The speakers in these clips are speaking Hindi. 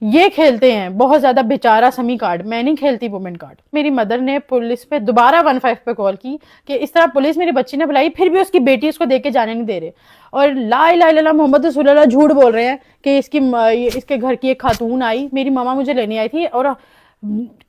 ये खेलते हैं बहुत ज्यादा बेचारा समी कार्ड। मैं नहीं खेलती वुमेन कार्ड। मेरी मदर ने पुलिस पे दोबारा 15 पे कॉल की कि इस तरह पुलिस मेरी बच्ची ने बुलाई, फिर भी उसकी बेटी उसको देख के जाने नहीं दे रहे, और ला इलाहा इल्लल्लाह मोहम्मद रसूलुल्लाह झूठ बोल रहे हैं कि इसके घर की एक खातून आई, मेरी मामा मुझे लेने आई थी, और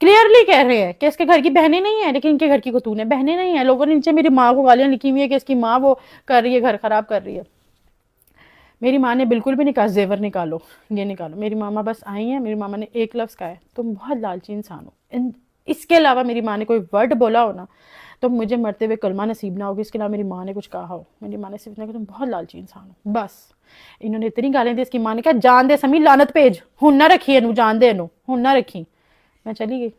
क्लियरली कह रहे हैं कि इसके घर की बहनें नहीं है, लेकिन इनके घर की खातून है, बहनें नहीं है। लोगों ने नीचे मेरी माँ को गालियां लिखी हुई है कि इसकी माँ वो कर रही है, घर खराब कर रही है। मेरी माँ ने बिल्कुल भी नहीं कहा जेवर निकालो, ये निकालो। मेरी मामा बस आई हैं, मेरी मामा ने एक लफ्ज़ कहा है, तुम बहुत लालची इंसान हो। इसके अलावा मेरी माँ ने कोई वर्ड बोला हो ना तो मुझे मरते हुए कलमा नसीब ना होगी, इसके अलावा मेरी माँ ने कुछ कहा हो। मेरी माँ ने सिर्फ इतना कहा तुम बहुत लालची इंसान हो, बस। इन्होंने इतनी गालियां दी, इसकी माँ ने कहा जान दे समी, लानत भेज, हुन ना रखी नू, जान दे नू, हुन ना रखी। मैं चली गई,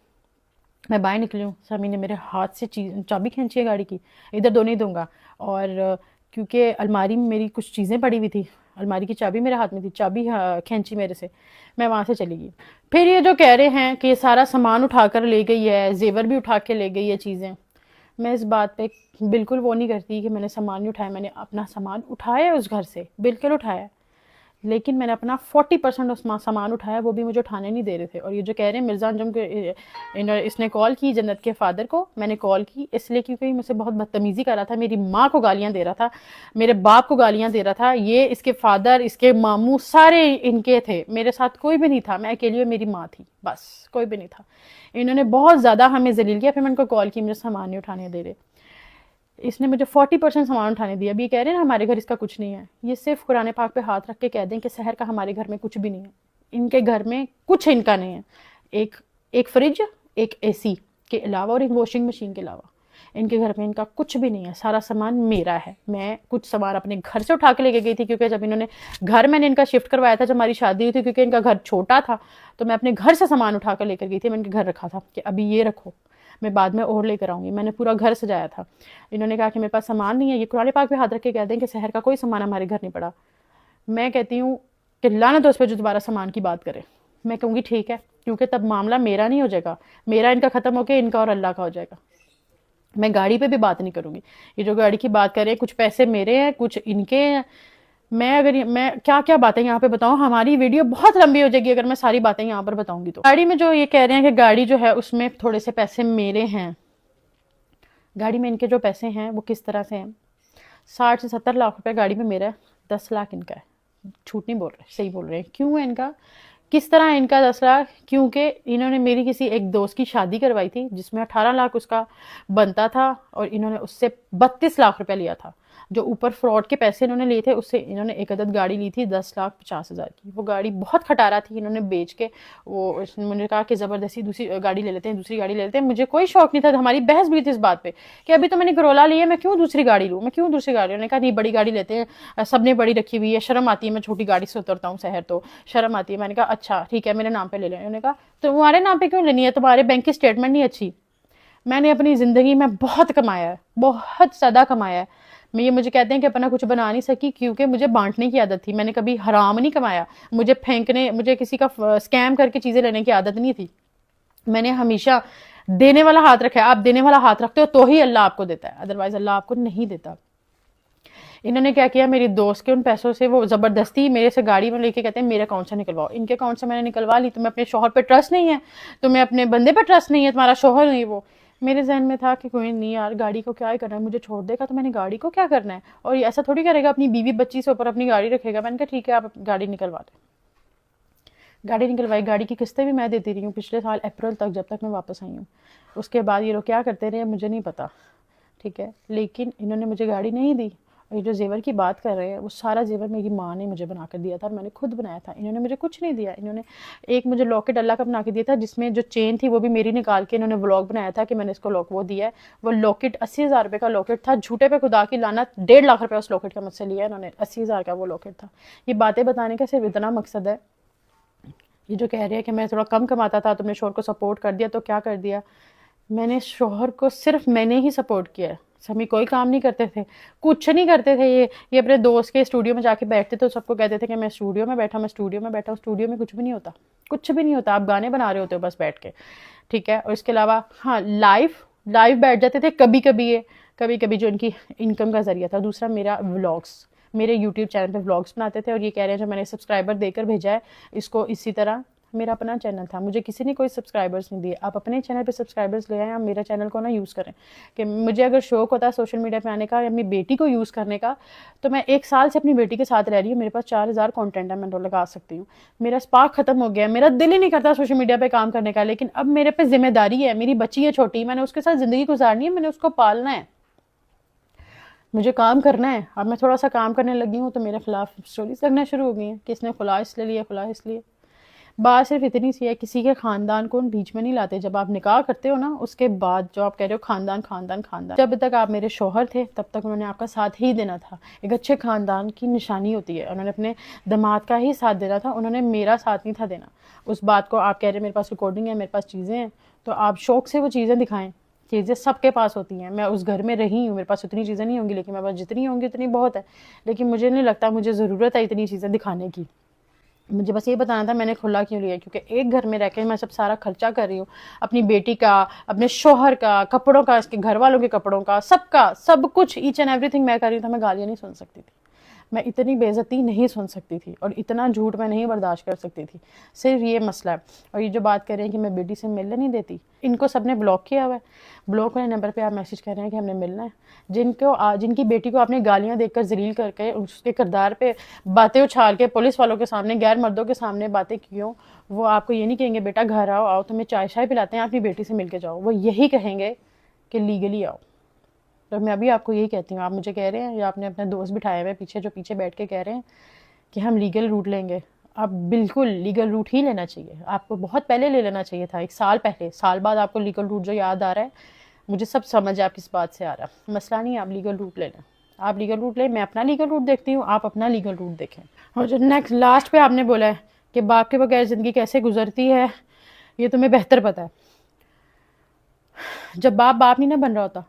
मैं बाहर निकली हूँ, समी ने मेरे हाथ से चाबी खींची है गाड़ी की, इधर दो नहीं दूंगा। और क्योंकि अलमारी में मेरी कुछ चीज़ें पड़ी हुई थी, अलमारी की चाबी मेरे हाथ में थी, चाबी खींची मेरे से, मैं वहाँ से चली गई। फिर ये जो कह रहे हैं कि सारा सामान उठा कर ले गई है, जेवर भी उठा के ले गई है चीज़ें, मैं इस बात पे बिल्कुल वो नहीं करती कि मैंने सामान नहीं उठाया। मैंने अपना सामान उठाया उस घर से, बिल्कुल उठाया, लेकिन मैंने अपना 40% उस सामान उठाया, वो भी मुझे उठाने नहीं दे रहे थे। और ये जो कह रहे हैं मिर्ज़ा अंजुम के, इसने कॉल की जन्नत के फादर को, मैंने कॉल की इसलिए क्योंकि मुझसे बहुत बदतमीज़ी कर रहा था, मेरी माँ को गालियाँ दे रहा था, मेरे बाप को गालियाँ दे रहा था। ये इसके फादर, इसके मामू सारे इनके थे, मेरे साथ कोई भी नहीं था, मैं अकेली मेरी माँ थी, बस कोई भी नहीं था। इन्होंने बहुत ज़्यादा हमें जलील किया। फिर मैंने उनको कॉल की, मुझे सामान नहीं उठाने दे रहे, इसने मुझे 40% सामान उठाने दिया। अभी ये कह रहे हैं ना हमारे घर इसका कुछ नहीं है, ये सिर्फ कुरान पाक पे हाथ रख के कह दें कि सहर का हमारे घर में कुछ भी नहीं है। इनके घर में कुछ इनका नहीं है, एक फ्रिज, एक एसी के अलावा और एक वॉशिंग मशीन के अलावा इनके घर में इनका कुछ भी नहीं है। सारा सामान मेरा है। मैं कुछ सामान अपने घर से उठा के लेके गई थी, क्योंकि जब इन्होंने घर, मैंने इनका शिफ्ट करवाया था जब हमारी शादी हुई थी, क्योंकि इनका घर छोटा था, तो मैं अपने घर से सामान उठा कर लेकर गई थी। मैंने इनके घर रखा था कि अभी ये रखो, मैं बाद में और लेकर आऊँगी। मैंने पूरा घर सजाया था। इन्होंने कहा कि मेरे पास सामान नहीं है। ये कुरान पाक पे हाथ रख के कह दें कि शहर का कोई सामान हमारे घर नहीं पड़ा। मैं कहती हूँ कि लानत उस पर जो दोबारा सामान की बात करे। मैं कहूँगी ठीक है, क्योंकि तब मामला मेरा नहीं हो जाएगा, मेरा इनका ख़त्म होकर इनका और अल्लाह का हो जाएगा। मैं गाड़ी पे भी बात नहीं करूँगी। ये जो गाड़ी की बात करें, कुछ पैसे मेरे हैं, कुछ इनके हैं। मैं क्या क्या बातें यहाँ पे बताऊँ, हमारी वीडियो बहुत लंबी हो जाएगी अगर मैं सारी बातें यहाँ पर बताऊंगी। तो गाड़ी में जो ये कह रहे हैं कि गाड़ी जो है उसमें थोड़े से पैसे मेरे हैं, गाड़ी में इनके जो पैसे हैं वो किस तरह से हैं, 60 से 70 लाख रुपए गाड़ी में मेरा है, 10 लाख इनका है। झूठ नहीं बोल रहे, सही बोल रहे हैं। क्यों है इनका, किस तरह इनका 10 लाख? क्योंकि इन्होंने मेरी किसी एक दोस्त की शादी करवाई थी जिसमें 18 लाख उसका बनता था, और इन्होंने उससे 32 लाख रुपया लिया था। जो ऊपर फ्रॉड के पैसे इन्होंने लिए थे, उससे इन्होंने एक अदद गाड़ी ली थी 10,50,000 की। वो गाड़ी बहुत खटारा थी, इन्होंने बेच के वो, मुझे कहा कि ज़बरदस्ती दूसरी गाड़ी ले लेते हैं, दूसरी गाड़ी ले लेते हैं। मुझे कोई शौक नहीं था, हमारी बहस भी थी इस बात पे कि अभी तो मैंने करोला ली है, मैं क्यों दूसरी गाड़ी लूँ, मैं क्यों दूसरी गाड़ी। उन्होंने कहा नहीं, बड़ी गाड़ी लेते हैं, सबने बड़ी रखी हुई है, शर्म आती है, मैं छोटी गाड़ी से उतरता हूँ शहर तो शर्म आती है। मैंने कहा अच्छा ठीक है, मेरे नाम पे ले लें। उन्होंने कहा तुम्हारे नाम पे क्यों लेनी है, तुम्हारे बैंक की स्टेटमेंट नहीं अच्छी। मैंने अपनी ज़िंदगी में बहुत कमाया है, बहुत ज़्यादा कमाया है। ये मुझे कहते हैं कि अपना कुछ बना नहीं सकी, क्योंकि मुझे बांटने की आदत थी। मैंने कभी हराम नहीं कमाया, मुझे फेंकने, मुझे किसी का स्कैम करके चीज़ें लेने की आदत नहीं थी। मैंने हमेशा देने वाला हाथ रखा है। आप देने वाला हाथ रखते हो तो ही अल्लाह आपको देता है, अदरवाइज अल्लाह आपको नहीं देता। इन्होंने क्या किया, मेरी दोस्त के उन पैसों से वो ज़बरदस्ती मेरे से गाड़ी में लेके कहते हैं मेरे अकाउंट से निकलवाओ। इनके अकाउंट से मैंने निकलवा ली। तुम्हें अपने शोहर पे ट्रस्ट नहीं है, तुम्हें अपने बंदे पे ट्रस्ट नहीं है, तुम्हारा शोहर नहीं वो। मेरे जहन में था कि कोई नहीं यार, गाड़ी को क्या ही करना है, मुझे छोड़ देगा तो मैंने गाड़ी को क्या करना है, और ये ऐसा थोड़ी करेगा अपनी बीवी बच्ची से ऊपर अपनी गाड़ी रखेगा। मैंने कहा ठीक है, आप गाड़ी निकलवा दें। गाड़ी निकलवाई, गाड़ी की किस्तें भी मैं देती रही हूँ पिछले साल अप्रैल तक, जब तक मैं वापस आई हूँ। उसके बाद ये लोग क्या करते रहे मुझे नहीं पता, ठीक है, लेकिन इन्होंने मुझे गाड़ी नहीं दी। और ये जो जेवर की बात कर रहे हैं, वो सारा जेवर मेरी माँ ने मुझे बना कर दिया था, और मैंने खुद बनाया था। इन्होंने मुझे कुछ नहीं दिया। इन्होंने एक मुझे लॉकेट अल्लाह का बना के दिया था, जिसमें जो चेन थी वो भी मेरी निकाल के इन्होंने व्लॉग बनाया था कि मैंने इसको वो दिया है। वो लॉकेट 80,000 रुपये का लॉकेट था, झूठे पे खुदा की लानत, 1.5 लाख रुपये उस लॉकेट का मुझसे लिया इन्होंने। 80,000 का वो लॉकेट था। ये बातें बताने का सिर्फ इतना मकसद है। ये जो कह रहे हैं कि मैं थोड़ा कम कमाता था, तुमने शोहर को सपोर्ट कर दिया, तो क्या कर दिया, मैंने शोहर को सिर्फ मैंने ही सपोर्ट किया है। समी कोई काम नहीं करते थे, कुछ नहीं करते थे। ये अपने दोस्त के स्टूडियो में जाके बैठते थे, तो सबको कहते थे कि मैं स्टूडियो में बैठा, मैं स्टूडियो में बैठा हूँ। स्टूडियो में कुछ भी नहीं होता, कुछ भी नहीं होता। आप गाने बना रहे होते हो बस बैठ के, ठीक है। और इसके अलावा हाँ, लाइव बैठ जाते थे कभी कभी। ये कभी कभी जो इनकी इनकम का जरिया था। दूसरा मेरा व्लॉग्स, मेरे यूट्यूब चैनल पे व्लॉग्स बनाते थे। और ये कह रहे हैं जो मैंने सब्सक्राइबर देकर भेजा है, इसको इसी तरह मेरा अपना चैनल था, मुझे किसी ने कोई सब्सक्राइबर्स नहीं दिए। आप अपने चैनल पे सब्सक्राइबर्स ले आए, आप मेरा चैनल को ना यूज़ करें। कि मुझे अगर शौक होता है सोशल मीडिया पे आने का या अपनी बेटी को यूज़ करने का, तो मैं 1 साल से अपनी बेटी के साथ रह रही हूँ, मेरे पास 4000 कंटेंट है, मैं तो लगा सकती हूँ। मेरा स्पार्क खत्म हो गया, मेरा दिल ही नहीं करता सोशल मीडिया पे काम करने का, लेकिन अब मेरे पे जिम्मेदारी है, मेरी बच्ची है छोटी, मैंने उसके साथ ज़िंदगी गुजारनी है, मैंने उसको पालना है, मुझे काम करना है। अब मैं थोड़ा सा काम करने लगी हूँ तो मेरे खिलाफ स्टोरीज लगना शुरू हो गई हैं कि इसने खुला इसलिए लिया, खुला इसलिए। बात सिर्फ इतनी सी है, किसी के खानदान को बीच में नहीं लाते। जब आप निकाह करते हो ना, उसके बाद जो आप कह रहे हो खानदान खानदान खानदान, जब तक आप मेरे शोहर थे तब तक उन्होंने आपका साथ ही देना था। एक अच्छे खानदान की निशानी होती है, उन्होंने अपने दामाद का ही साथ देना था, उन्होंने मेरा साथ नहीं था देना। उस बात को आप कह रहे हैं मेरे पास रिकॉर्डिंग है, मेरे पास चीज़ें हैं, तो आप शौक से वो चीज़ें दिखाएं। चीज़ें सबके पास होती हैं, मैं उस घर में रही हूँ, मेरे पास उतनी चीज़ें नहीं होंगी, लेकिन मेरे पास जितनी होंगी उतनी बहुत है। लेकिन मुझे नहीं लगता मुझे ज़रूरत है इतनी चीज़ें दिखाने की। मुझे बस ये बताना था मैंने खुला क्यों लिया, क्योंकि एक घर में रह के मैं सब सारा खर्चा कर रही हूँ, अपनी बेटी का, अपने शोहर का, कपड़ों का, इसके घर वालों के कपड़ों का, सबका सब कुछ, ईच एंड एवरीथिंग मैं कर रही हूँ, तो मैं गालियाँ नहीं सुन सकती थी, मैं इतनी बेइज्जती नहीं सुन सकती थी, और इतना झूठ मैं नहीं बर्दाश्त कर सकती थी। सिर्फ ये मसला है। और ये जो बात कर रहे हैं कि मैं बेटी से मिलने नहीं देती, इनको सबने ब्लॉक किया हुआ है। ब्लॉक वाले नंबर पे आप मैसेज कर रहे हैं कि हमने मिलना है। जिनकी बेटी को आपने गालियां देकर जलील करके उसके किरदार पे बातें उछाल के पुलिस वालों के सामने, गैर मर्दों के सामने बातें क्यों, वो आपको ये नहीं कहेंगे बेटा घर आओ, आओ तुम्हें चाय शाय पिलाते हैं, अपनी बेटी से मिल के जाओ। वो यही कहेंगे कि लीगली आओ। तो मैं अभी आपको यही कहती हूँ, आप मुझे कह रहे हैं या आपने अपने दोस्त बिठाए हुए पीछे जो पीछे बैठ के कह रहे हैं कि हम लीगल रूट लेंगे, आप बिल्कुल लीगल रूट ही लेना चाहिए। आपको बहुत पहले ले लेना चाहिए था, 1 साल पहले। साल बाद आपको लीगल रूट जो याद आ रहा है, मुझे सब समझ है आप किस बात से आ रहा है। मसला नहीं है, आप लीगल रूट ले लें, आप लीगल रूट लें, मैं अपना लीगल रूट देखती हूँ, आप अपना लीगल रूट देखें। और जो नेक्स्ट लास्ट पे आपने बोला है कि बाप के बगैर ज़िंदगी कैसे गुजरती है, ये तुम्हें बेहतर पता है। जब बाप बाप नहीं ना बन रहा होता,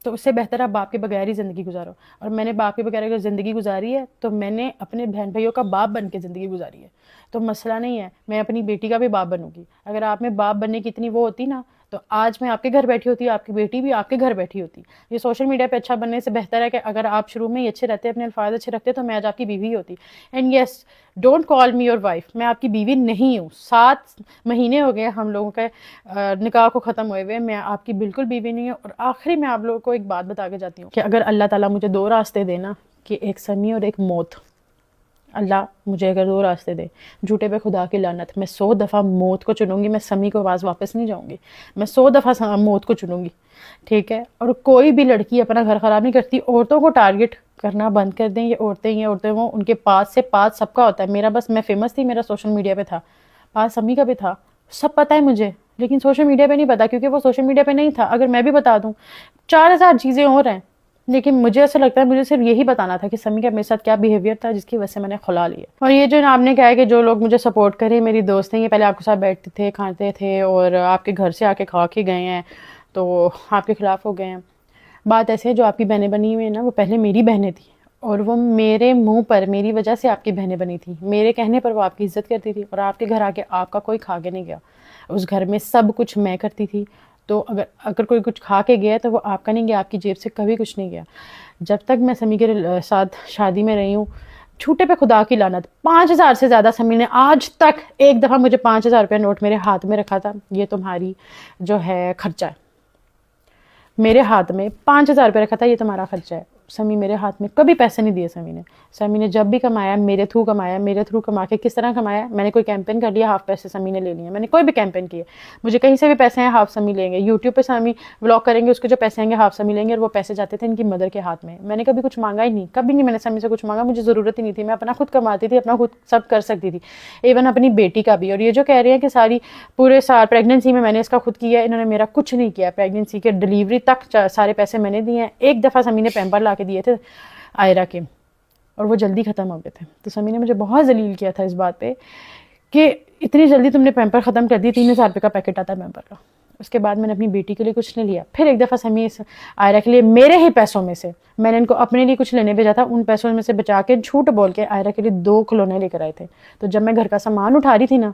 तो उससे बेहतर आप बाप के बगैर ही ज़िंदगी गुजारो। और मैंने बाप के बगैर अगर ज़िंदगी गुजारी है तो मैंने अपने बहन भाइयों का बाप बन के ज़िंदगी गुजारी है। तो मसला नहीं है, मैं अपनी बेटी का भी बाप बनूंगी। अगर आप में बाप बनने की इतनी वो होती ना, तो आज मैं आपके घर बैठी होती, आपकी बेटी भी आपके घर बैठी होती। ये सोशल मीडिया पे अच्छा बनने से बेहतर है कि अगर आप शुरू में ही अच्छे रहते, अपने अल्फाज अच्छे रखते, तो मैं आज आपकी बीवी होती। And yes, don't call me your wife, मैं आपकी बीवी नहीं हूँ। 7 महीने हो गए हम लोगों के निकाह को ख़त्म हुए हुए, मैं आपकी बिल्कुल बीवी नहीं हूँ। और आखिरी में आप लोगों को एक बात बता के जाती हूँ कि अगर अल्लाह ताला मुझे 2 रास्ते देना, कि एक समी और एक मौत, अल्लाह मुझे अगर 2 रास्ते दे, झूठे पे खुदा की लानत, मैं 100 दफ़ा मौत को चुनूंगी, मैं समी को आवाज़ वापस नहीं जाऊंगी, मैं 100 दफ़ा मौत को चुनूंगी, ठीक है। और कोई भी लड़की अपना घर ख़राब नहीं करती। औरतों को टारगेट करना बंद कर दें, ये औरतें वो, उनके पास से पास सबका होता है। मेरा बस, मैं फेमस थी, मेरा सोशल मीडिया पे था, पास समी का भी था, सब पता है मुझे, लेकिन सोशल मीडिया पे नहीं पता, क्योंकि वो सोशल मीडिया पे नहीं था। अगर मैं भी बता दूं 4000 चीज़ें और हैं, लेकिन मुझे ऐसा लगता है मुझे सिर्फ यही बताना था कि समी का मेरे साथ क्या बिहेवियर था जिसकी वजह से मैंने खुला लिया। और ये जो आपने कहा है कि जो लोग मुझे सपोर्ट करें, मेरी दोस्त हैं, ये पहले आपके साथ बैठते थे, खाते थे, और आपके घर से आके खा के गए हैं, तो आपके खिलाफ हो गए हैं। बात ऐसे है, जो आपकी बहनें बनी हुई हैं ना, वो पहले मेरी बहनें थी, और वो मेरे मुंह पर, मेरी वजह से आपकी बहनें बनी थी, मेरे कहने पर वो आपकी इज्जत करती थी। और आपके घर आके आपका कोई खा के नहीं गया, उस घर में सब कुछ मैं करती थी। तो अगर कोई कुछ खा के गया तो वो आपका नहीं गया, आपकी जेब से कभी कुछ नहीं गया। जब तक मैं समी के साथ शादी में रही हूँ, झूठे पे खुदा की लानत, 5000 से ज़्यादा समी ने आज तक एक दफ़ा मुझे 5000 रुपया नोट मेरे हाथ में रखा था, ये तुम्हारी जो है खर्चा है। मेरे हाथ में 5000 रुपये रखा था, ये तुम्हारा खर्चा है। समी मेरे हाथ में कभी पैसे नहीं दिए समी ने जब भी कमाया मेरे थ्रू कमाया। मेरे थ्रू कमा के किस तरह कमाया, मैंने कोई कैंपेन कर लिया, हाफ पैसे समी ने ले लिए। मैंने कोई भी कैंपेन किए, मुझे कहीं से भी पैसे हैं, हाफ समी लेंगे। यूट्यूब पे समी व्लॉग करेंगे, उसके जो पैसे आएंगे हाफ समी लेंगे, और वो पैसे जाते थे इनकी मदर के हाथ में। मैंने कभी कुछ मांगा ही नहीं, कभी नहीं मैंने समी से कुछ मांगा, मुझे ज़रूरत ही नहीं थी, मैं अपना खुद कमाती थी, अपना खुद सब कर सकती थी, इवन अपनी बेटी का भी। और ये जो कह रहे हैं कि सारी पूरे साल प्रेगनेंसी में मैंने इसका खुद किया, इन्होंने मेरा कुछ नहीं किया। प्रेगनेंसी के डिलीवरी तक सारे पैसे मैंने दिए हैं। एक दफ़ा समी ने पैम्पर ला के दिए थे आयरा के, और वो जल्दी ख़त्म हो गए थे। तो समी ने मुझे बहुत जलील किया था इस बात पे कि इतनी जल्दी तुमने पैम्पर ख़त्म कर दी, 3000 रुपये का पैकेट आता है पैम्पर का। उसके बाद मैंने अपनी बेटी के लिए कुछ नहीं लिया। फिर एक दफ़ा समी आयरा के लिए मेरे ही पैसों में से, मैंने इनको अपने लिए कुछ लेने भेजा था, उन पैसों में से बचा के झूठ बोल के आयरा के लिए 2 खिलौने लेकर आए थे। तो जब मैं घर का सामान उठा रही थी ना,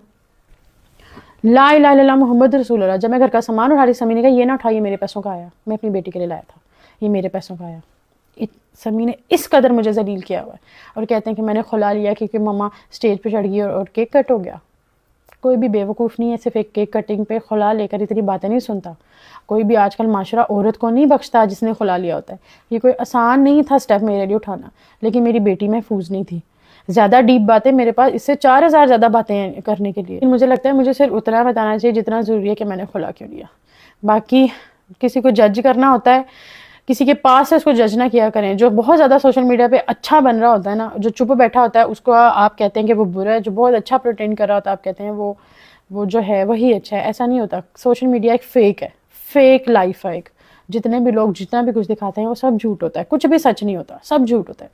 ला इलाहा इल्लल्लाह मोहम्मद रसूलुल्लाह, जब मैं घर का सामान उठा रही, समी ने कहा ये ना उठाइए, मेरे पैसों का आया, मैं अपनी बेटी के लिए लाया था, ये मेरे पैसों का आया। समी ने इस कदर मुझे जलील किया हुआ है। और कहते हैं कि मैंने खुला लिया क्योंकि मम्मा स्टेज पे चढ़ गई और केक कट हो गया। कोई भी बेवकूफ़ नहीं है सिर्फ एक केक कटिंग पे खुला लेकर इतनी बातें नहीं सुनता। कोई भी आजकल माशरा औरत को नहीं बख्शता जिसने खुला लिया होता है। ये कोई आसान नहीं था स्टेप मेरे लिए उठाना, लेकिन मेरी बेटी महफूज नहीं थी। ज़्यादा डीप बातें मेरे पास इससे 4000 ज़्यादा बातें करने के लिए। मुझे लगता है मुझे सिर्फ उतना बताना चाहिए जितना ज़रूरी है कि मैंने खुला क्यों लिया। बाकी किसी को जज करना होता है, किसी के पास से उसको जज ना किया करें। जो बहुत ज़्यादा सोशल मीडिया पे अच्छा बन रहा होता है ना, जो चुप बैठा होता है उसको आप कहते हैं कि वो बुरा है। जो बहुत अच्छा प्रोटेंड कर रहा होता है आप कहते हैं वो जो है वही अच्छा है। ऐसा नहीं होता। सोशल मीडिया एक फेक है, फेक लाइफ है एक। जितने भी लोग जितना भी कुछ दिखाते हैं वो सब झूठ होता है, कुछ भी सच नहीं होता, सब झूठ होता है।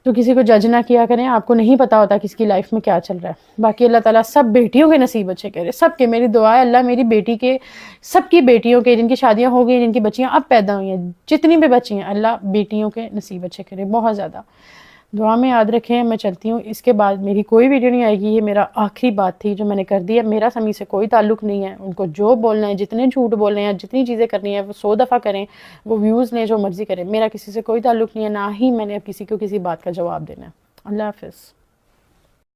तो किसी को जज ना किया करें, आपको नहीं पता होता किसकी लाइफ में क्या चल रहा है। बाकी अल्लाह ताला सब बेटियों के नसीब अच्छे करे, सबके। मेरी दुआ है अल्लाह मेरी बेटी के, सबकी बेटियों के जिनकी शादियां हो गई, जिनकी बच्चियां अब पैदा हुई हैं, जितनी भी बच्ची हैं, अल्लाह बेटियों के नसीब अच्छे करे बहुत ज़्यादा। दुआ में याद रखें। मैं चलती हूँ, इसके बाद मेरी कोई वीडियो नहीं आएगी। ये मेरा आखिरी बात थी जो मैंने कर दी है। मेरा समी से कोई ताल्लुक नहीं है। उनको जो बोलना है, जितने झूठ बोलने हैं, जितनी चीज़ें करनी है वो 100 दफ़ा करें, वो व्यूज़ लें, जो मर्ज़ी करें। मेरा किसी से कोई ताल्लुक नहीं है, ना ही मैंने अब किसी को किसी बात का जवाब देना है। अल्लाह हाफ़िज़।